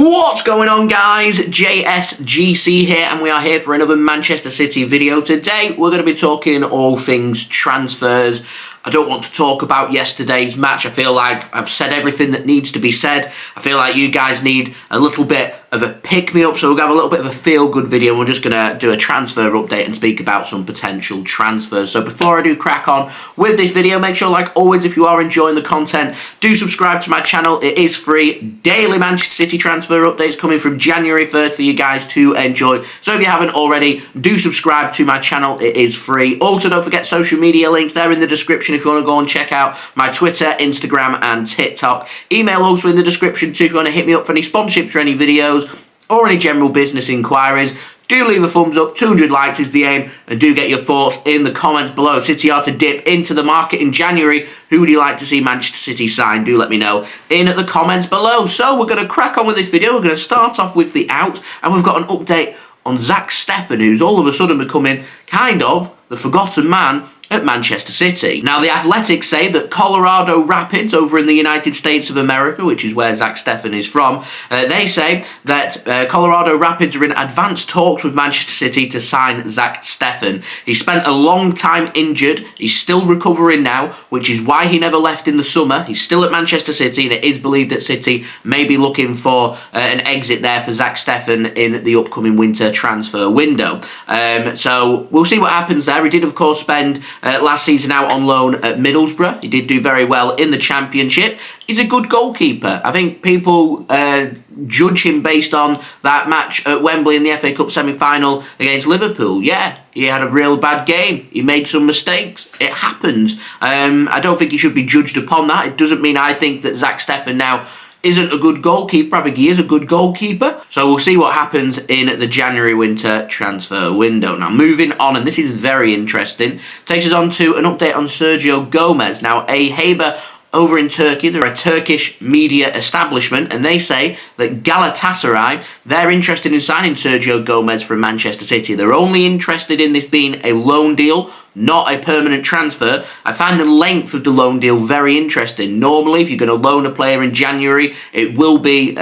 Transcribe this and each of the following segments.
What's going on, guys? JSGC here, and we are here for another Manchester City video. Today we're going to be talking all things transfers. I don't want to talk about yesterday's match. I feel like I've said everything that needs to be said. I feel like you guys need a little bit of a pick-me-up, so we'll have a little bit of a feel-good video. We're just going to do a transfer update and speak about some potential transfers. So before I do crack on with this video, make sure, like always, if you are enjoying the content, do subscribe to my channel. It is free. Daily Manchester City transfer updates coming from January 3rd for you guys to enjoy. So if you haven't already, do subscribe to my channel. It is free. Also, don't forget social media links. They're in the description if you want to go and check out my Twitter, Instagram and TikTok. Email also in the description too if you want to hit me up for any sponsorships for any videos or any general business inquiries. Do leave a thumbs up, 200 likes is the aim, and do get your thoughts in the comments below. City are to dip into the market in January. Who would you like to see Manchester City sign? Do let me know in the comments below. So we're going to crack on with this video. We're going to start off with the out, and we've got an update on Zack Steffen, who's all of a sudden becoming kind of the forgotten man at Manchester City. Now, the Athletics say that Colorado Rapids over in the United States of America, which is where Zack Steffen is from, they say that Colorado Rapids are in advanced talks with Manchester City to sign Zack Steffen. He spent a long time injured. He's still recovering now, which is why he never left in the summer. He's still at Manchester City, and it is believed that City may be looking for an exit there for Zack Steffen in the upcoming winter transfer window. So we'll see what happens there. He did, of course, spend last season out on loan at Middlesbrough. He did do very well in the Championship. He's a good goalkeeper. I think people judge him based on that match at Wembley in the FA Cup semi-final against Liverpool. Yeah, he had a real bad game. He made some mistakes. It happens. I don't think he should be judged upon that. It doesn't mean I think that Zack Steffen now isn't a good goalkeeper. I think he is a good goalkeeper. So we'll see what happens in the January winter transfer window. Now, moving on, and this is very interesting, takes us on to an update on Sergio Gomez. Now, a Haber over in Turkey, they're a Turkish media establishment, and they say that Galatasaray, they're interested in signing Sergio Gomez from Manchester City. They're only interested in this being a loan deal, not a permanent transfer. I find the length of the loan deal very interesting. Normally, if you're going to loan a player in January, it will be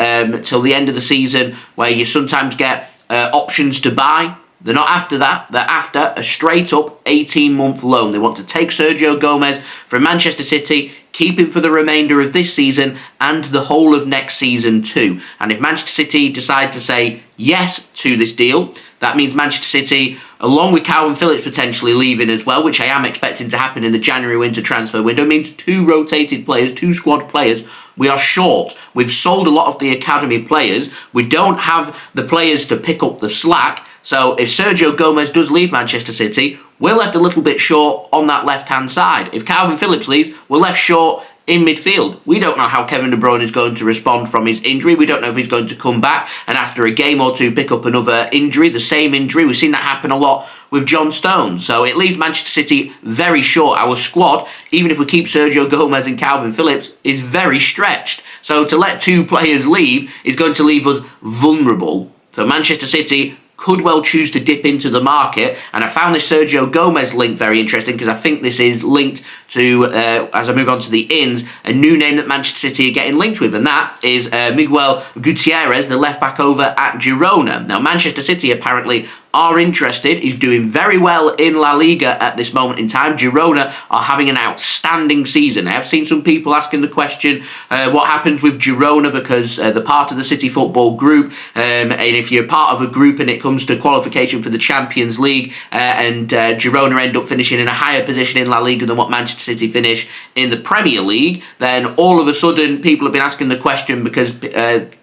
till the end of the season, where you sometimes get options to buy. They're not after that. They're after a straight-up 18-month loan. They want to take Sergio Gomez from Manchester City, keep him for the remainder of this season and the whole of next season too. And if Manchester City decide to say yes to this deal, that means Manchester City, along with Calvin Phillips potentially leaving as well, which I am expecting to happen in the January winter transfer window, means two rotated players, two squad players. We are short. We've sold a lot of the academy players. We don't have the players to pick up the slack. So if Sergio Gomez does leave Manchester City, we're left a little bit short on that left-hand side. If Calvin Phillips leaves, we're left short in midfield. We don't know how Kevin De Bruyne is going to respond from his injury. We don't know if he's going to come back and after a game or two pick up another injury, the same injury. We've seen that happen a lot with John Stones. So it leaves Manchester City very short. Our squad, even if we keep Sergio Gomez and Calvin Phillips, is very stretched. So to let two players leave is going to leave us vulnerable. So Manchester City could well choose to dip into the market, and I found this Sergio Gomez link very interesting because I think this is linked to, as I move on to the ins, a new name that Manchester City are getting linked with, and that is Miguel Gutierrez, the left-back over at Girona. Now, Manchester City apparently are interested. He's doing very well in La Liga at this moment in time. Girona are having an outstanding season. I have seen some people asking the question, what happens with Girona, because they're part of the City Football Group, and if you're part of a group and it comes to qualification for the Champions League, and Girona end up finishing in a higher position in La Liga than what Manchester City finish in the Premier League, then all of a sudden people have been asking the question because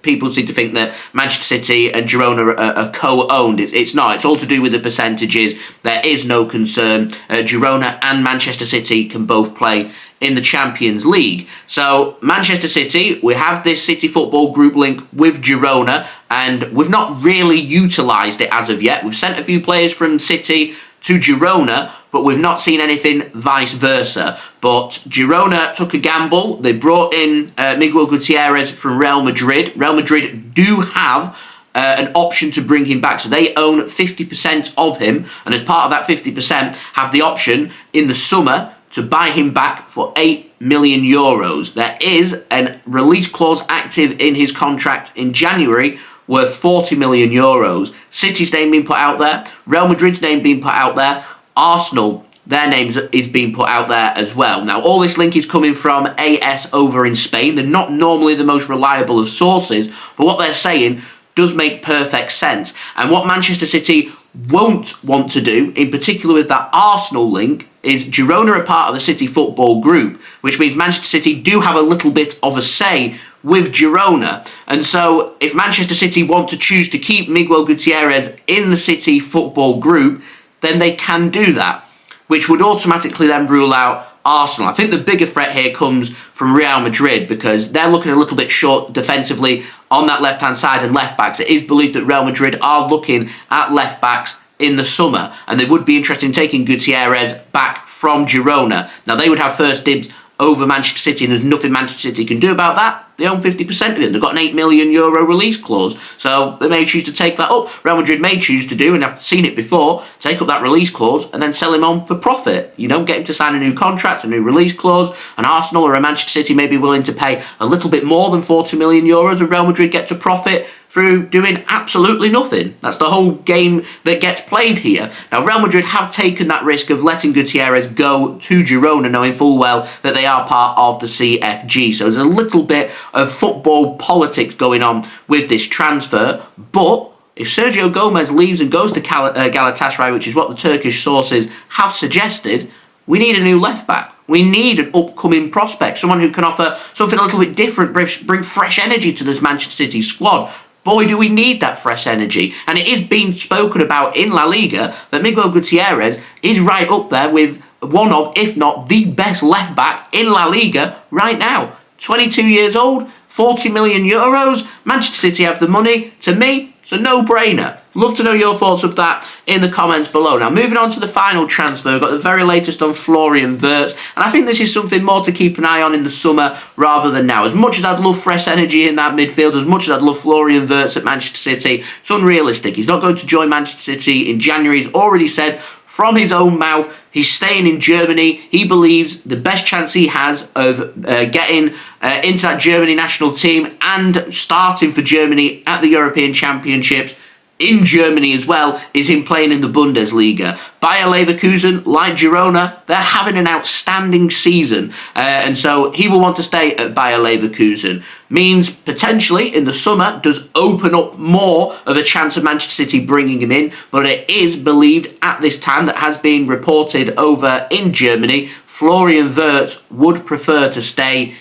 people seem to think that Manchester City and Girona are co-owned. It's not. It's all to do with the percentages. There is no concern. Girona and Manchester City can both play in the Champions League. So Manchester City, we have this City Football Group link with Girona, and we've not really utilised it as of yet. We've sent a few players from City to Girona, but we've not seen anything vice versa. But Girona took a gamble. They brought in Miguel Gutierrez from Real Madrid. Real Madrid do have an option to bring him back. So they own 50% of him, and as part of that 50% have the option in the summer to buy him back for 8 million euros. There is a release clause active in his contract in January worth 40 million euros. City's name being put out there, Real Madrid's name being put out there, Arsenal, their name is being put out there as well. Now, all this link is coming from AS over in Spain. They're not normally the most reliable of sources, but what they're saying does make perfect sense. And what Manchester City won't want to do, in particular with that Arsenal link, is Girona are part of the City football group, which means Manchester City do have a little bit of a say with Girona. And so if Manchester City want to choose to keep Miguel Gutierrez in the City football group, then they can do that, which would automatically then rule out Arsenal. I think the bigger threat here comes from Real Madrid because they're looking a little bit short defensively on that left-hand side and left-backs. It is believed that Real Madrid are looking at left-backs in the summer, and they would be interested in taking Gutierrez back from Girona. Now, they would have first dibs over Manchester City, and there's nothing Manchester City can do about that. They own 50% of it. They've got an €8 million release clause, so they may choose to take that up. Real Madrid may choose to do, and I've seen it before, take up that release clause and then sell him on for profit. You know, get him to sign a new contract, a new release clause, and Arsenal or a Manchester City may be willing to pay a little bit more than €40 million, and Real Madrid get to profit through doing absolutely nothing. That's the whole game that gets played here. Now, Real Madrid have taken that risk of letting Gutierrez go to Girona, knowing full well that they are part of the CFG. So there's a little bit of football politics going on with this transfer. But if Sergio Gomez leaves and goes to Galatasaray, which is what the Turkish sources have suggested, we need a new left-back. We need an upcoming prospect, someone who can offer something a little bit different, bring fresh energy to this Manchester City squad. Boy, do we need that fresh energy. And it is being spoken about in La Liga that Miguel Gutierrez is right up there with one of, if not the best left-back in La Liga right now. 22 years old, 40 million euros. Manchester City have the money. To me, it's a no-brainer. Love to know your thoughts of that in the comments below. Now, moving on to the final transfer, we've got the very latest on Florian Vers, and I think this is something more to keep an eye on in the summer rather than now. As much as I'd love fresh energy in that midfield, as much as I'd love Florian Vers at Manchester City, it's unrealistic. He's not going to join Manchester City in January. He's already said from his own mouth he's staying in Germany. He believes the best chance he has of getting into that Germany national team and starting for Germany at the European Championships in Germany as well is him playing in the Bundesliga. Bayer Leverkusen, like Girona, they're having an outstanding season. And so he will want to stay at Bayer Leverkusen. Means potentially in the summer does open up more of a chance of Manchester City bringing him in. But it is believed at this time that has been reported over in Germany, Florian Wirtz would prefer to stay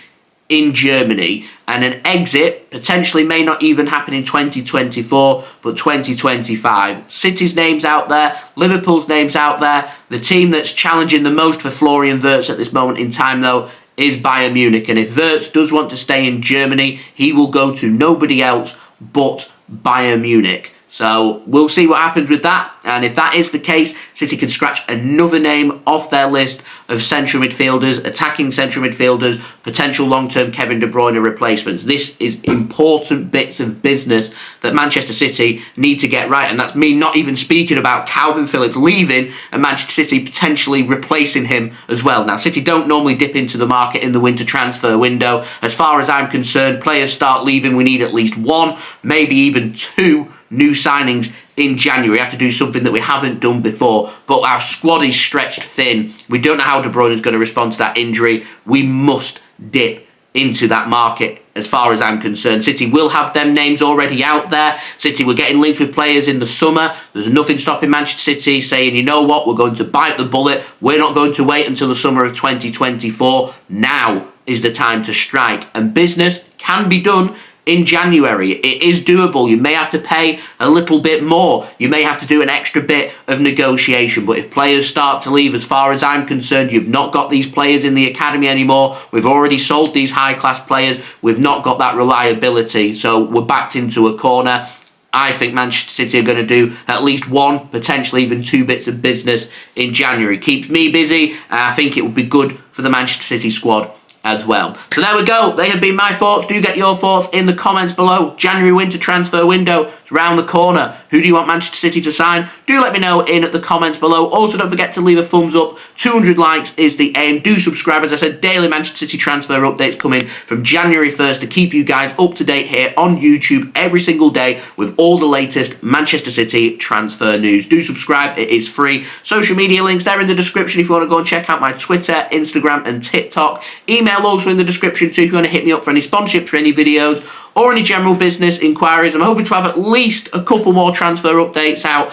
in Germany, and an exit potentially may not even happen in 2024 but 2025. City's name's out there, Liverpool's name's out there. The team that's challenging the most for Florian Wirtz at this moment in time though is Bayern Munich, and if Wirtz does want to stay in Germany, he will go to nobody else but Bayern Munich. So we'll see what happens with that, and if that is the case, City can scratch another name off their list of central midfielders, attacking central midfielders, potential long-term Kevin De Bruyne replacements. This is important bits of business that Manchester City need to get right, and that's me not even speaking about Calvin Phillips leaving and Manchester City potentially replacing him as well. Now, City don't normally dip into the market in the winter transfer window. As far as I'm concerned, players start leaving, we need at least one, maybe even two new signings in January. We have to do something that we haven't done before, but our squad is stretched thin. We don't know how De Bruyne is going to respond to that injury. We must dip into that market as far as I'm concerned. City will have them names already out there. City were getting linked with players in the summer. There's nothing stopping Manchester City saying, you know what, we're going to bite the bullet. We're not going to wait until the summer of 2024. Now is the time to strike, and business can be done in January. It is doable. You may have to pay a little bit more. You may have to do an extra bit of negotiation. But if players start to leave, as far as I'm concerned, you've not got these players in the academy anymore. We've already sold these high-class players. We've not got that reliability. So we're backed into a corner. I think Manchester City are going to do at least one, potentially even two bits of business in January. Keeps me busy. I think it would be good for the Manchester City squad as well. So there we go. They have been my thoughts. Do get your thoughts in the comments below. January winter transfer window is round the corner. Who do you want Manchester City to sign? Do let me know in the comments below. Also, don't forget to leave a thumbs up. 200 likes is the aim. Do subscribe. As I said, daily Manchester City transfer updates coming from January 1st to keep you guys up to date here on YouTube every single day with all the latest Manchester City transfer news. Do subscribe. It is free. Social media links, they're in the description if you want to go and check out my Twitter, Instagram and TikTok. Email also in the description too if you want to hit me up for any sponsorship for any videos or any general business inquiries. I'm hoping to have at least a couple more transfer updates out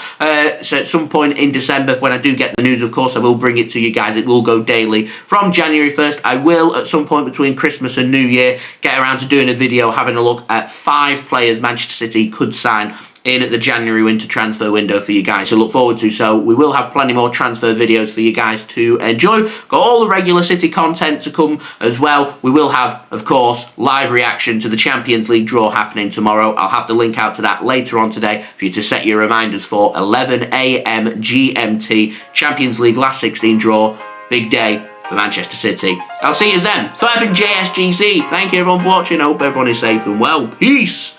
so at some point in December when I do get the news. Of course, I will bring it to you guys. It will go daily from January 1st. I will, at some point between Christmas and New Year, get around to doing a video having a look at 5 players Manchester City could sign in at the January winter transfer window for you guys to look forward to. So we will have plenty more transfer videos for you guys to enjoy. Got all the regular City content to come as well. We will have, of course, live reaction to the Champions League draw happening tomorrow. I'll have the link out to that later on today for you to set your reminders for 11 AM GMT. Champions League last 16 draw. Big day for Manchester City. I'll see you then. So I've been JSGC. Thank you everyone for watching. I hope everyone is safe and well. Peace.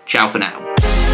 Ciao for now.